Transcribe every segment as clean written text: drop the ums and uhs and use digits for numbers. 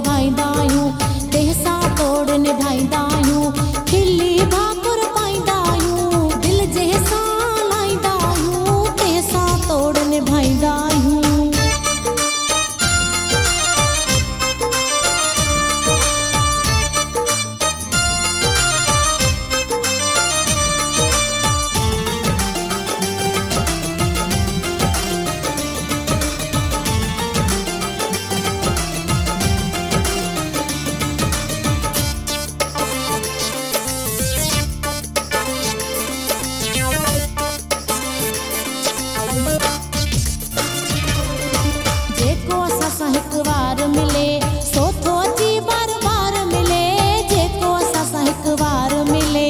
निभाईंदा आहियूं, तंहिंसां तोड़ निभाईंदा आहियूं, खिली भाकुर पाईंदा आहियूं, दिल जंहिंसां लाहींदा आहियूं, तंहिंसां तोड़ निभाईंदा आहियूं। जेको असां सां हिकु वार मिले सो थो अची बार बार मिले, जेको असां सां हिकु वार मिले।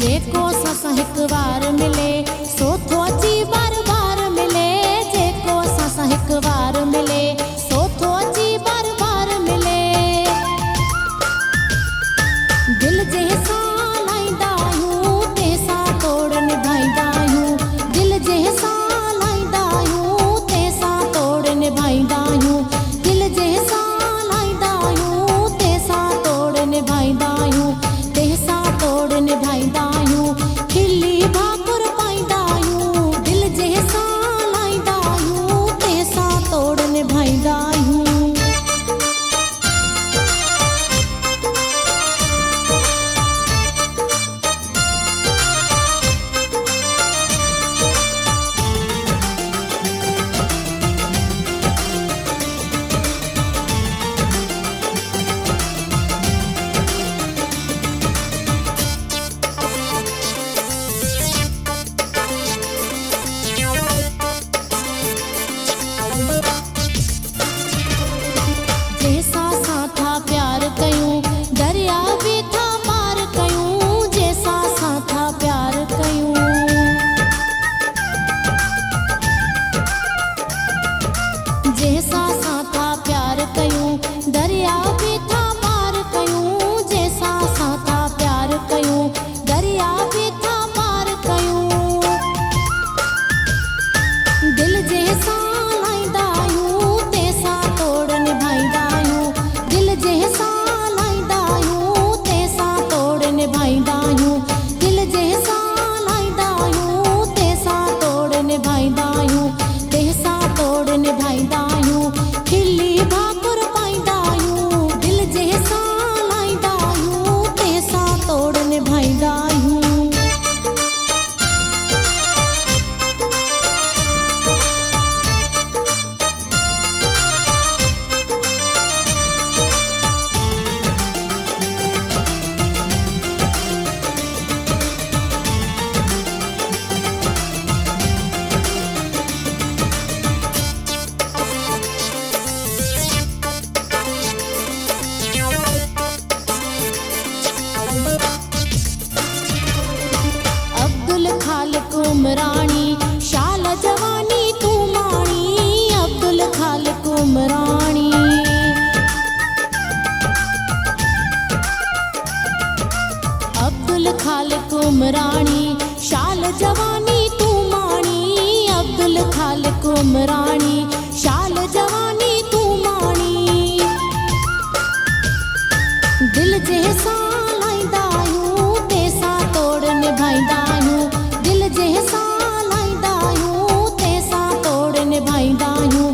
जेको असां सां हिकु वार मिले सो थो अची बार बार मिले, जेको असां सां हिकु वार मिले सो थो अची बार बार मिले। दिल जंहिंसां लाहींदा आहियूं, तंहिंसां तोड़ निभाईंदा आहियूं, दिल जंहिंसां लाहींदा आहियूं, तंहिंसां तोड़ निभाईंदा आहियूं, दिल जंहिंसां लाहींदा आहियूं, तंहिंसां तोड़ निभाईंदा आहियूं, तंहिंसां तोड़ निभाईंदा आहियूं, खिली भाकुर पाईंदा आहियूं, दिल जंहिंसां लाहींदा आहियूं, तंहिंसां तोड़ निभाईंदा आहियूं। जंहिंसां असां था प्यार कयूं, दरिया बि था पार कयूं, जंहिंसां असां था प्यार कयूं। जंहिंसां असां था प्यार कयूं, दरिया बि था पार कयूं, जंहिंसां असां था प्यार कयूं, दरिया बि था पार कयूं। दिल जंहिंसां लाहींदा आहियूं, तंहिंसां तोड़ निभाईंदा आहियूं, दिल जंहिंसां लाहींदा आहियूं, तंहिंसां तोड़ निभाईंदा आहियूं, दिल जंहिंसां लाहींदा आहियूं, तंहिंसां तोड़ निभाईंदा आहियूं, तंहिंसां तोड़ निभाईंदा आहियूं, खिली भाकुर पाईंदा आहियूं, दिल जंहिंसां लाहींदा आहियूं, तंहिंसां तोड़ निभाईंदा आहियूं। अब्दुल खालिक उमराणी, शाल जवानी तू माणी, अब्दुल खालिक उमराणी। अब्दुल खालिक उमराणी, शाल जवानी तू माणी, अब्दुल खालिक उमराणी, शाल जवानी तू माणी। दिल जंहिंसां लाहींदा आहियूं, तंहिंसां तोड़ निभाईंदा आहियूं, दिल जंहिंसां लाहींदा आहियूं, तंहिंसां तोड़ निभाईंदा आहियूं,